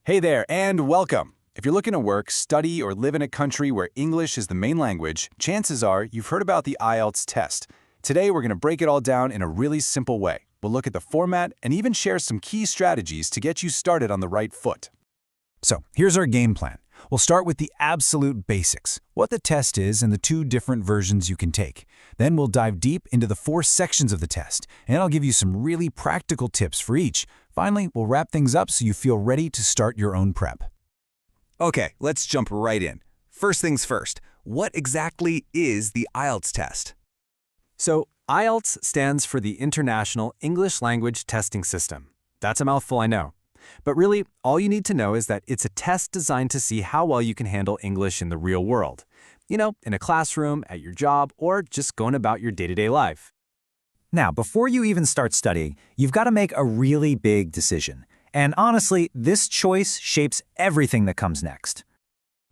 Hey there, and welcome! If you're looking to work, study, or live in a country where English is the main language, chances are you've heard about the IELTS test. Today, we're going to break it all down in a really simple way. We'll look at the format and even share some key strategies to get you started on the right foot. So, here's our game plan. We'll start with the absolute basics, what the test is and the two different versions you can take. Then we'll dive deep into the 4 sections of the test, and I'll give you some really practical tips for each. Finally, we'll wrap things up so you feel ready to start your own prep. Okay, let's jump right in. First things first, what exactly is the IELTS test? So, IELTS stands for the International English Language Testing System. That's a mouthful, I know. But really, all you need to know is that it's a test designed to see how well you can handle English in the real world. You know, in a classroom, at your job, or just going about your day-to-day life. Now, before you even start studying, you've got to make a really big decision. And honestly, this choice shapes everything that comes next.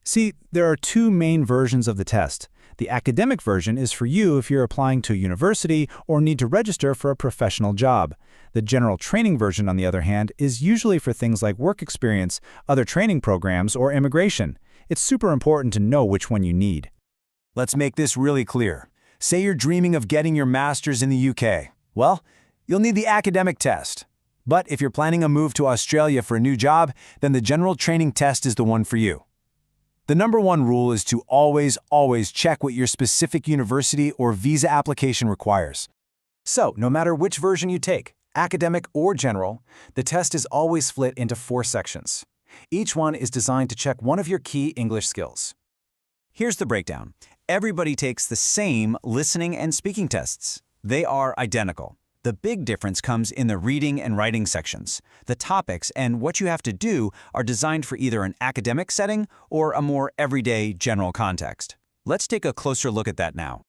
See, there are 2 main versions of the test. The academic version is for you if you're applying to a university or need to register for a professional job. The general training version, on the other hand, is usually for things like work experience, other training programs, or immigration. It's super important to know which one you need. Let's make this really clear. Say you're dreaming of getting your master's in the UK. Well, you'll need the academic test. But if you're planning a move to Australia for a new job, then the general training test is the one for you. The number 1 rule is to always check what your specific university or visa application requires. So, no matter which version you take, academic or general, the test is always split into 4 sections. Each one is designed to check one of your key English skills. Here's the breakdown. Everybody takes the same listening and speaking tests. They are identical. The big difference comes in the reading and writing sections. The topics and what you have to do are designed for either an academic setting or a more everyday general context. Let's take a closer look at that now.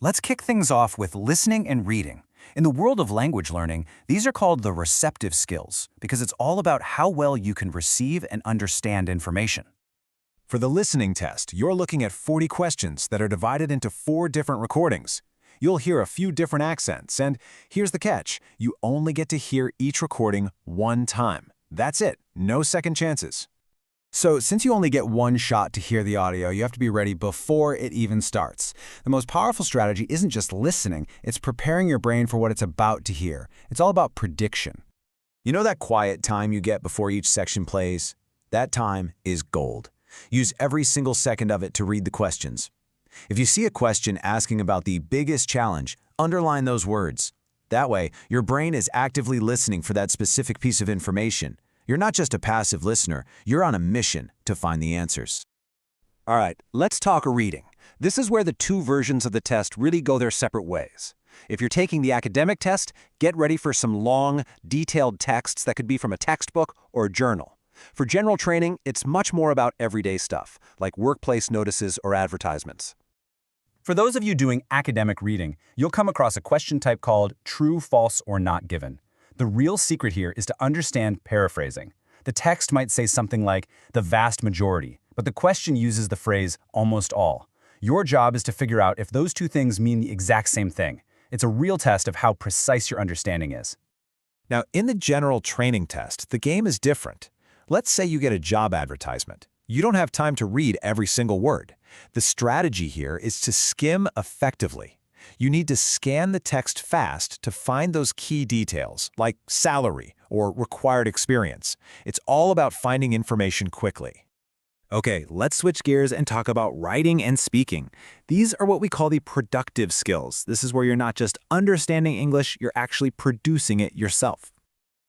Let's kick things off with listening and reading. In the world of language learning, these are called the receptive skills because it's all about how well you can receive and understand information. For the listening test, you're looking at 40 questions that are divided into 4 different recordings. You'll hear a few different accents, and here's the catch. You only get to hear each recording 1 time. That's it. No second chances. So, since you only get 1 shot to hear the audio, you have to be ready before it even starts. The most powerful strategy isn't just listening, it's preparing your brain for what it's about to hear. It's all about prediction. You know that quiet time you get before each section plays? That time is gold. Use every single second of it to read the questions. If you see a question asking about the biggest challenge, underline those words. That way, your brain is actively listening for that specific piece of information. You're not just a passive listener, you're on a mission to find the answers. All right, let's talk reading. This is where the 2 versions of the test really go their separate ways. If you're taking the academic test, get ready for some long, detailed texts that could be from a textbook or a journal. For general training, it's much more about everyday stuff, like workplace notices or advertisements. For those of you doing academic reading, you'll come across a question type called true, false, or not given. The real secret here is to understand paraphrasing. The text might say something like, the vast majority, but the question uses the phrase, almost all. Your job is to figure out if those 2 things mean the exact same thing. It's a real test of how precise your understanding is. Now, in the general training test, the game is different. Let's say you get a job advertisement. You don't have time to read every single word. The strategy here is to skim effectively. You need to scan the text fast to find those key details, like salary or required experience. It's all about finding information quickly. Okay, let's switch gears and talk about writing and speaking. These are what we call the productive skills. This is where you're not just understanding English, you're actually producing it yourself.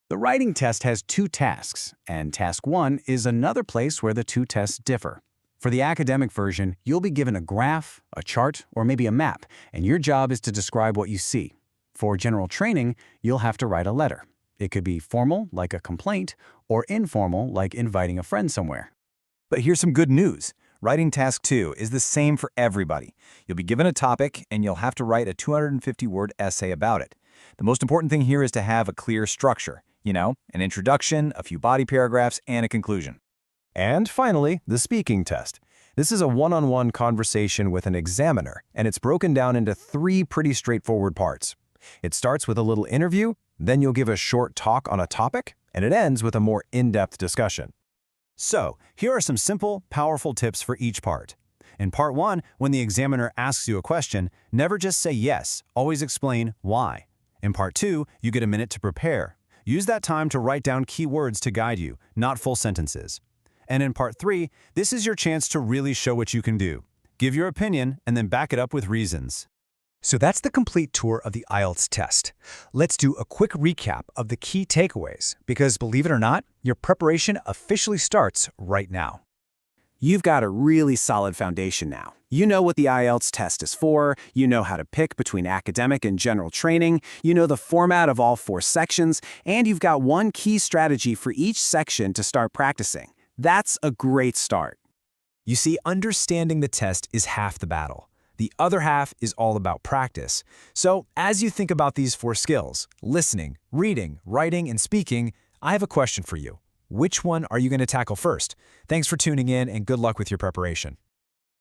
The writing test has 2 tasks, and task 1 is another place where the 2 tests differ. For the academic version, you'll be given a graph, a chart, or maybe a map, and your job is to describe what you see. For general training, you'll have to write a letter. It could be formal, like a complaint, or informal, like inviting a friend somewhere. But here's some good news. Writing task 2 is the same for everybody. You'll be given a topic, and you'll have to write a 250-word essay about it. The most important thing here is to have a clear structure. You know, an introduction, a few body paragraphs, and a conclusion. And finally, the speaking test. This is a one-on-one conversation with an examiner, and it's broken down into 3 pretty straightforward parts. It starts with a little interview, then you'll give a short talk on a topic, and it ends with a more in-depth discussion. So, here are some simple, powerful tips for each part. In part 1, when the examiner asks you a question, never just say yes, always explain why. In part 2, you get a minute to prepare. Use that time to write down key words to guide you, not full sentences. And in part 3, this is your chance to really show what you can do. Give your opinion and then back it up with reasons. So that's the complete tour of the IELTS test. Let's do a quick recap of the key takeaways, because believe it or not, your preparation officially starts right now. You've got a really solid foundation now. You know what the IELTS test is for, you know how to pick between academic and general training, you know the format of all 4 sections, and you've got one key strategy for each section to start practicing. That's a great start. You see, understanding the test is half the battle. The other half is all about practice. So, as you think about these 4 skills, listening, reading, writing, and speaking, I have a question for you. Which one are you going to tackle first? Thanks for tuning in and good luck with your preparation.